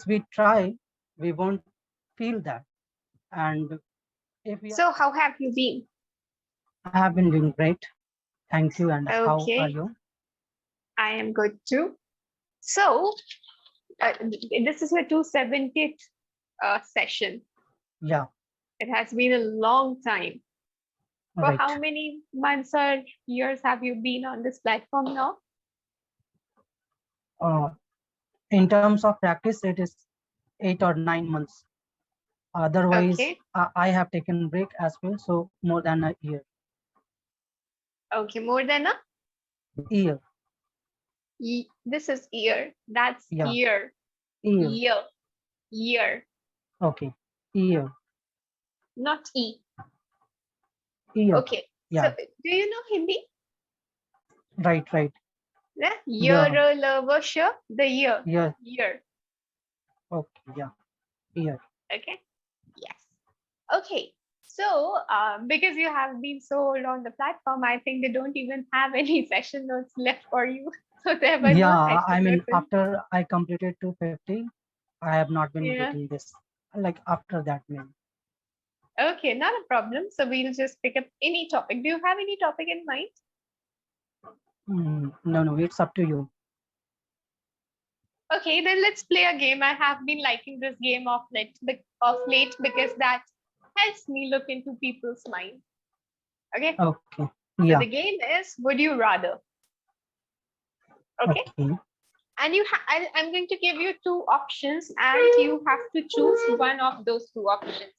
unless we try, we won't feel that. And if we are, So how have you been? I have been doing great. Thank you. And how are Okay, you? I am good too. So this is your 270th session. Yeah, It has been a long time. For right. how many months or years have you been on this platform now? Uh, in terms of practice, it is 8 or 9 months. Otherwise, Okay, I have taken break as well. So more than a year. okay, more than a Year. this is year. That's Yeah, year, year. year, year, Okay. Year. not e. Year. Okay, so Yeah. do you know Hindi? Right. Right. Yeah, year, Yeah. the year, Yeah. year. Okay. Yeah. Year. Okay. Yes. Okay. So, because you have been so old on the platform, I think they don't even have any session notes left for you. So there were no Yeah. I session mean, notes. after I completed 250, I have not been Yeah. getting this. Like after that, maybe. Okay, not a problem. So we'll just pick up any topic. Do you have any topic in mind? No, no. It's up to you. Okay, then let's play a game. I have been liking this game of late because that helps me look into people's mind. Okay. Okay. So Yeah. the game is Would You Rather? Okay. Okay. And I'm going to give you two options and you have to choose one of those two options.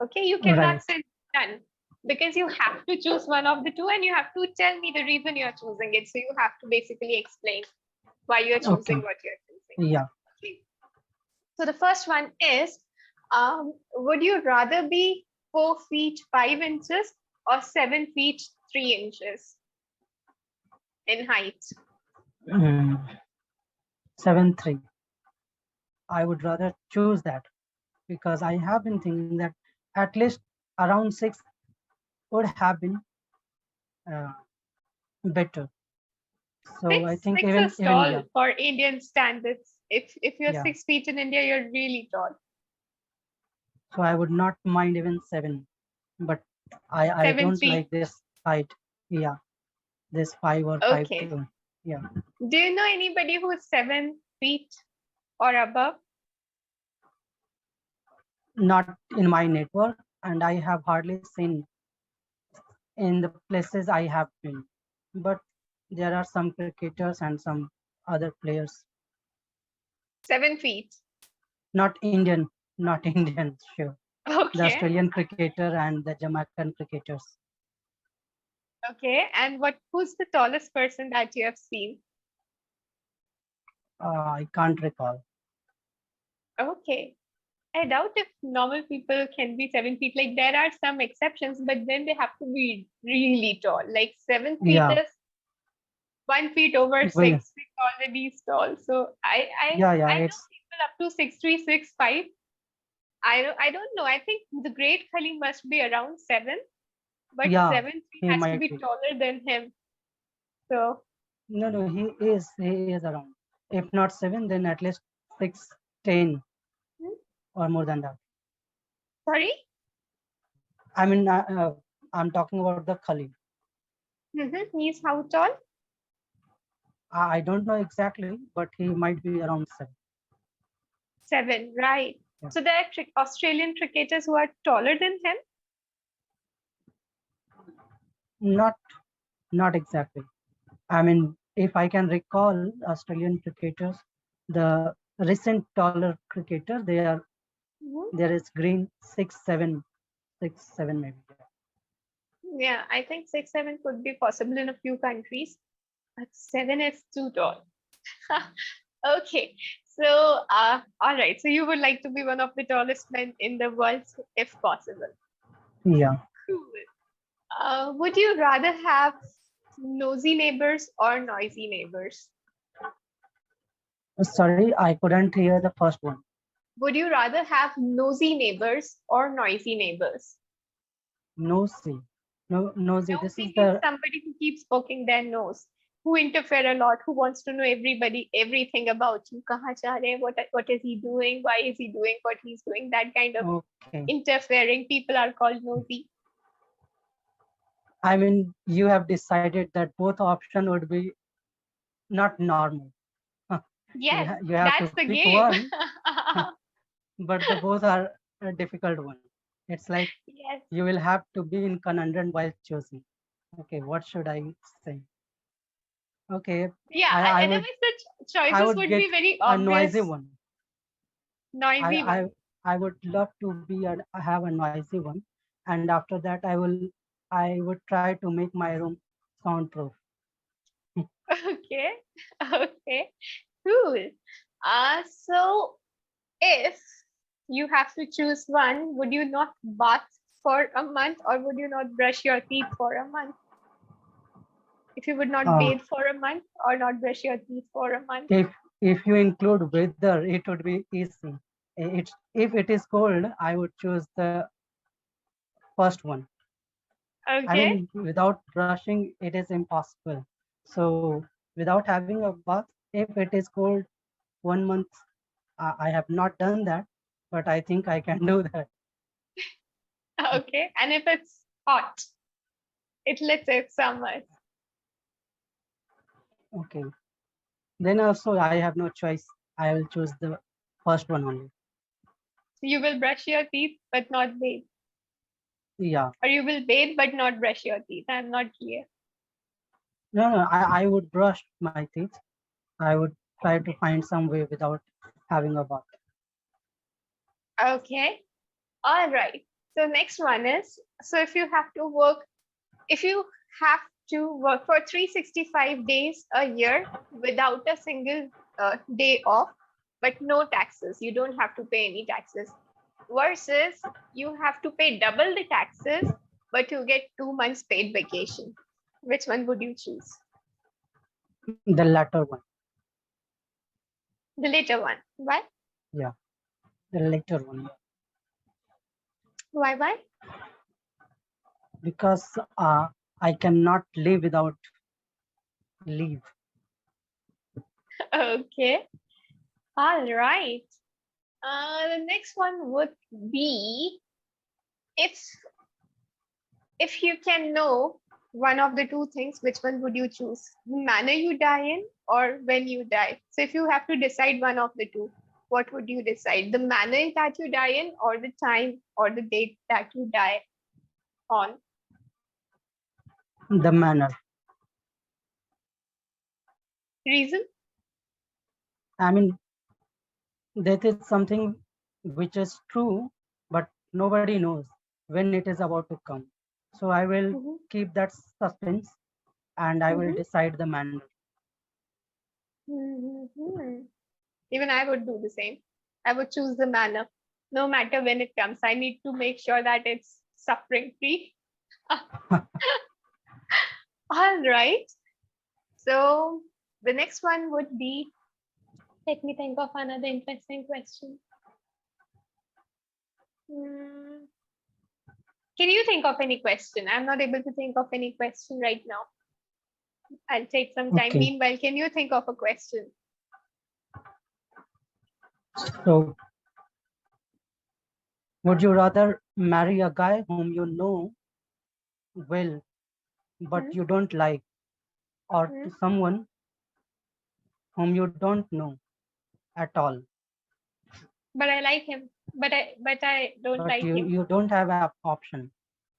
Okay, you cannot Right. say none because you have to choose one of the two and you have to tell me the reason you're choosing it. So you have to basically explain why you're choosing Okay. what you're choosing. Yeah. Okay. So the first one is would you rather be 4 feet 5 inches or 7 feet 3 inches in height? Mm, 7-3. I would rather choose that because I have been thinking that at least around 6 would have been uh, better. So I Six, think six even is even tall yeah, for Indian standards. If you're yeah. 6 feet in India, you're really tall. So I would not mind even 7, but I Seven don't feet. like this height. Yeah, this 5 or 5 Okay. too. Yeah, Do you know anybody who's 7 feet or above? not in my network, and I have hardly seen in the places I have been. But there are some cricketers and some other players, 7 feet. not Indian, not Indian, sure. The Okay. Australian cricketer and the Jamaican cricketers. Okay. And who's the tallest person that you have seen? I can't recall. Okay. I doubt if normal people can be 7 feet. Like there are some exceptions, but then they have to be really tall. Like 7 feet Yeah, is 1 feet over we, 6 feet already is tall. So yeah, yeah. I know It's people up to 6'3", 6'5". I don't know. I think the great Khali must be around 7, but yeah. 7 feet He has to might be be. taller than him. So No, no. He is around. If not 7, then at least 6'10" hmm, or more than that. sorry. I mean, I'm talking about the Khali. He's how tall? I don't know exactly, but he might be around 7. 7, right. Yeah. So there are Australian cricketers who are taller than him. Not, not exactly. I mean, if I can recall Australian cricketers, the recent taller cricketer, Mhm. there is Green 6'7", 6'7" maybe. Yeah, I think 6'7" could be possible in a few countries, but 7 is too tall. Okay, so all right. So you would like to be one of the tallest men in the world, if possible. Yeah. Cool. Would you rather have nosy neighbors or noisy neighbors? Sorry, I couldn't hear the first one. Would you rather have nosy neighbors or noisy neighbors? Nosy. No, nosy. This is Nosy means the somebody who keeps poking their nose. who interfere a lot, who wants to know everything about you. Kahan ja rahe, what is he doing? Why is he doing what he's doing? That kind of Okay. interfering people are called nosy. I mean, you have decided that both option would be not normal. Yes, You have to that's the pick game. one, but the both are a difficult one. It's like Yes. you will have to be in conundrum while choosing. Okay, what should I say? Okay, Yeah, I would otherwise the I choices would would be get very a noisy obvious, one. I noisy I one. I would love to be have a noisy one, and after that I would try to make my room soundproof. Okay. Okay. Cool. So if you have to choose one, would you not bath for a month or would you not brush your teeth for a month? If you would not Uh, bathe for a month or not brush your teeth for a month. if you include weather, it would be easy. If it is cold, I would choose the first one. I Okay. mean, without brushing, it is impossible. So without having a bath, if it is cold 1 month, I have not done that, but I think I can do that. Okay. And if it's hot, let's say it's summer. Okay. Then also I have no choice. I will choose the first one only. You will brush your teeth but not bathe. Yeah. Or you will bathe but not brush your teeth. I'm not clear. No, I would brush my teeth. I would try to find some way without having a bath. Okay. All right. So next one is, so if you have to work for 365 days a year without a single day off, but no taxes, you don't have to pay any taxes, versus you have to pay double the taxes, but you get 2 months paid vacation. Which one would you choose? The latter one. The later one. Why? Yeah. The later one. Why? Because I cannot live without leave. Okay. All right. The next one would be, if you can know one of the two things, which one would you choose? The manner you die in or when you die? So if you have to decide one of the two, what would you decide? The manner that you die in or the time or the date that you die on? The manner. Reason? I mean, that is something which is true, but nobody knows when it is about to come. So I will Mm-hmm. keep that suspense and I will Mm-hmm. decide the manner. Mm-hmm. Even I would do the same. I would choose the manner, no matter when it comes. I need to make sure that it's suffering free. All right. So the next one would be, let me think of another interesting question. Hmm. Can you think of any question? I'm not able to think of any question right now. I'll take some time. Okay. Meanwhile, can you think of a question? So would you rather marry a guy whom you know well, but Hmm? you don't like, or Hmm? to someone whom you don't know at all, But I like him. But I don't but like him. you don't have an option?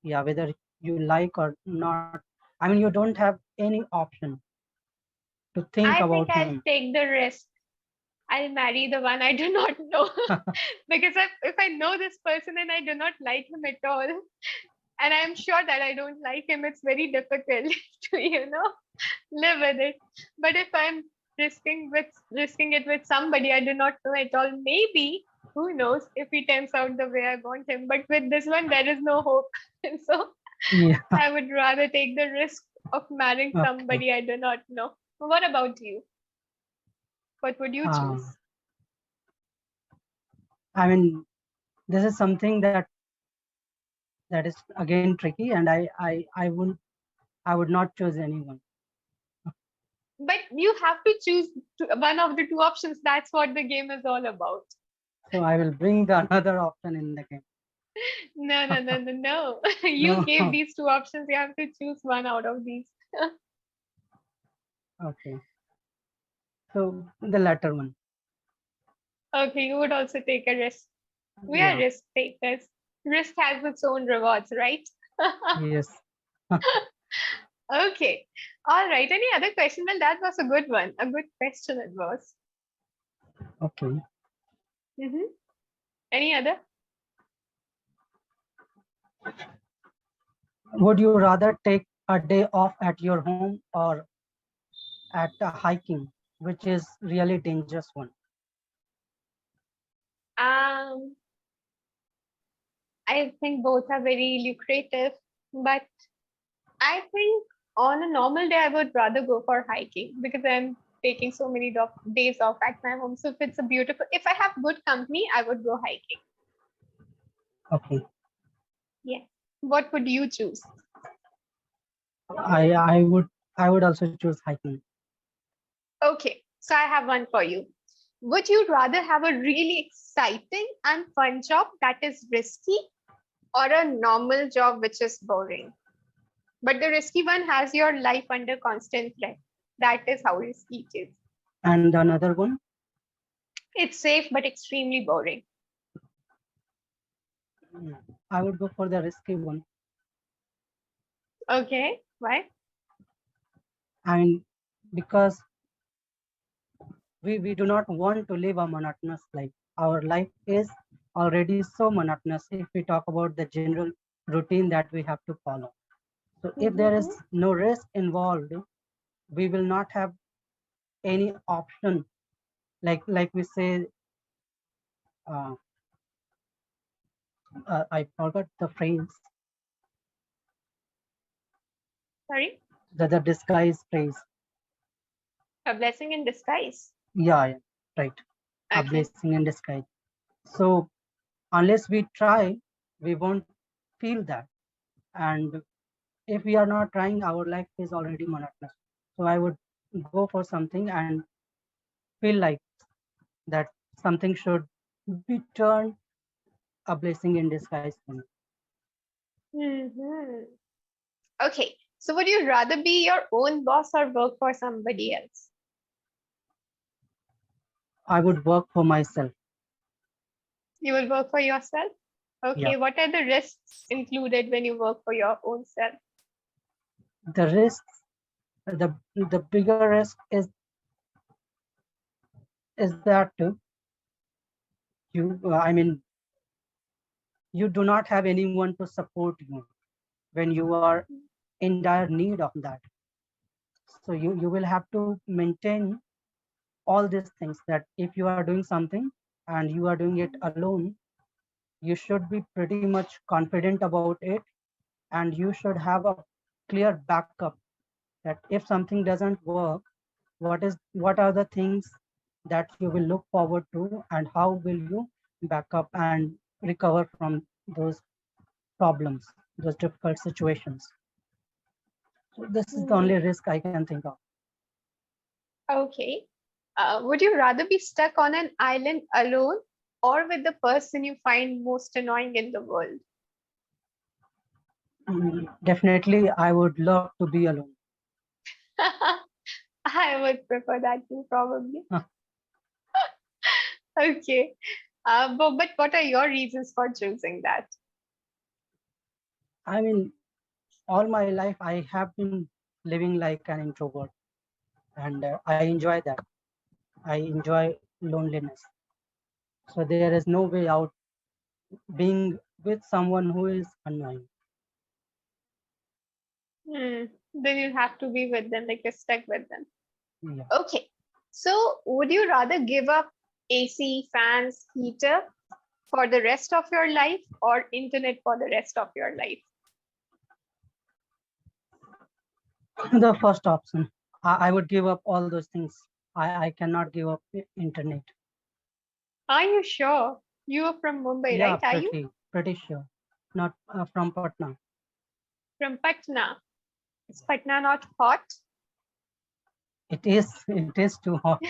Yeah, whether you like or not. I mean, you don't have any option to think I about think I'll him. take the risk. I'll marry the one I do not know. Because if I know this person and I do not like him at all, and I'm sure that I don't like him, it's very difficult to, live with it. But if I'm risking it with somebody I do not know at all, maybe, who knows, if he turns out the way I want him. But with this one, there is no hope. So Yeah. I would rather take the risk of marrying Okay. somebody I do not know. What about you? What would you choose? I mean, this is something that is again tricky, and I would not choose anyone. But you have to choose one of the two options. That's what the game is all about. So I will bring the another option in the game. No, no, no, no, no. You No. gave these two options. You have to choose one out of these. Okay. So the latter one. Okay, you would also take a risk. We are Yeah. risk takers. Risk has its own rewards, right? Yes. Okay. All right. Any other question? Well, that was a good one. A good question it was. Okay. Mm-hmm. Any other? Would you rather take a day off at your home or at hiking, which is really dangerous one? Um, I think both are very lucrative, but I think on a normal day, I would rather go for hiking because I'm taking so many days off at my home. So if it's a beautiful, if I have good company, I would go hiking. Okay. Yeah. What would you choose? I would also choose hiking. Okay. So I have one for you. Would you rather have a really exciting and fun job that is risky or a normal job which is boring? But the risky one has your life under constant threat. That is how risky it is. And another one, It's safe but extremely boring. I would go for the risky one. Okay. Why? I mean, because we do not want to live a monotonous life. Our life is already so monotonous if we talk about the general routine that we have to follow. So if there is Mm-hmm. no risk involved, we will not have any option. Like we say, uh, I forgot the phrase, Sorry? the disguise phrase. A blessing in disguise. Yeah, right. A Okay. blessing in disguise. So unless we try, we won't feel that. And if we are not trying, our life is already monotonous. So I would go for something and feel like that something should be turned a blessing in disguise for me. Mm-hmm. Okay. So would you rather be your own boss or work for somebody else? I would work for myself. You will work for yourself? Yeah. Okay. What are the risks included when you work for your own self? The risks, the bigger risk is that I mean, you do not have anyone to support you when you are in dire need of that. So you will have to maintain all these things, that if you are doing something and you are doing it alone, you should be pretty much confident about it, and you should have a clear backup, that if something doesn't work, what are the things that you will look forward to, and how will you back up and recover from those problems, those difficult situations. So this is the Hmm. only risk I can think of. Okay. Would you rather be stuck on an island alone or with the person you find most annoying in the world? Definitely, I would love to be alone. I would prefer that too, probably. Huh. Okay. But what are your reasons for choosing that? I mean, all my life I have been living like an introvert, and I enjoy that. I enjoy loneliness. So there is no way out being with someone who is annoying. Hmm. Then you have to be with them, like you're stuck with them. Yeah. Okay. So would you rather give up AC, fans, heater for the rest of your life or internet for the rest of your life? The first option. I would give up all those things. I cannot give up internet. Are you sure? You are from Mumbai, Yeah, right? Are you pretty sure. Not from Patna. from Patna? Is Patna not hot? it is too hot.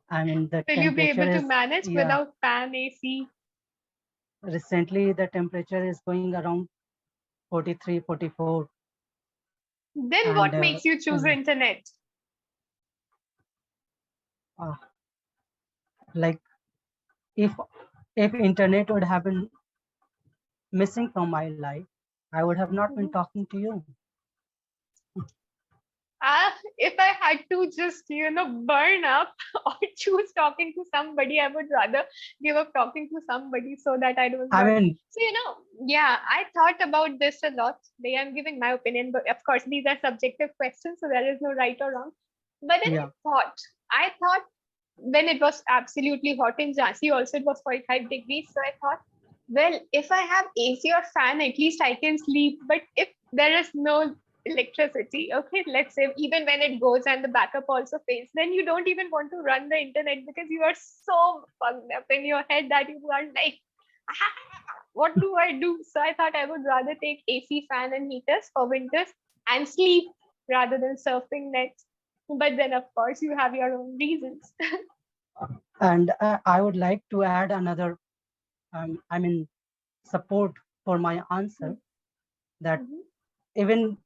I mean, the Will you be temperature able to is, manage yeah, without fan, AC? recently the temperature is going around 43, 44. Then And what makes you choose internet? uh, like if internet would have been missing from my life, I would have not been Mhm. talking to you. If I had to just, burn up or choose talking to somebody, I would rather give up talking to somebody so that I don't I burn. mean, So, yeah, I thought about this a lot. Today I'm giving my opinion, but of course, these are subjective questions, so there is no right or wrong. But then yeah, I thought when it was absolutely hot in Jhansi, also it was 45 degrees. So I thought, well, if I have AC or fan, at least I can sleep. But if there is no electricity, okay, let's say even when it goes and the backup also fails, then you don't even want to run the internet because you are so fucked up in your head that you are like, what do I do? So I thought I would rather take AC, fan, and heaters for winters and sleep rather than surfing nets. But then, of course, you have your own reasons. and I would like to add another, I mean, support for my answer, that Mhm. even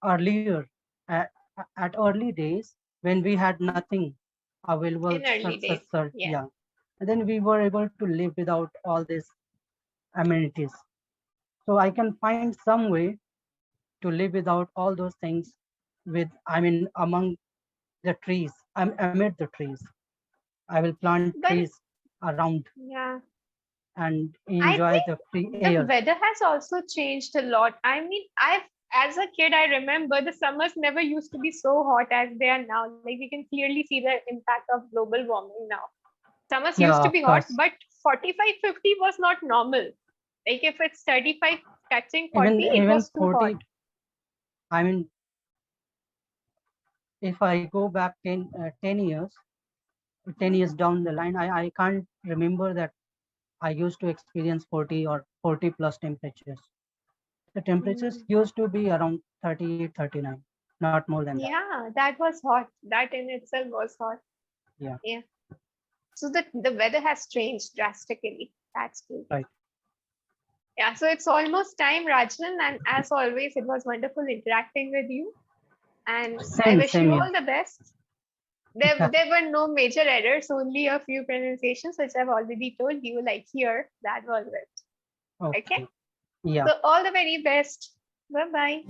earlier, at, at early days, when we had nothing available, In early days. Yeah. yeah, and then we were able to live without all these amenities. So I can find some way to live without all those things, with, I mean, among the trees. I'm amid the trees. I will plant But trees around yeah, and I enjoy the free think the air. weather has also changed a lot. I mean, as a kid, I remember the summers never used to be so hot as they are now. Like we can clearly see the impact of global warming now. Summers used Yeah, to of be hot, course. but 45, 50 was not normal. Like if it's 35 touching 40, it Even was too hot. 40. I mean, if I go back 10 years, 10 years down the line, I can't remember that I used to experience 40 or 40 plus temperatures. The temperatures Mm. used to be around 38, 39, not more than that. Yeah, that was hot. That in itself was hot. Yeah, Yeah. So the weather has changed drastically. That's true. right. Yeah, so it's almost time, Rajan, and as always, it was wonderful interacting with you. And I wish Same you here. all the best. There were no major errors, only a few pronunciations, which I've already told you, like here. That was it. Okay. Okay. Yeah. So all the very best. Bye bye.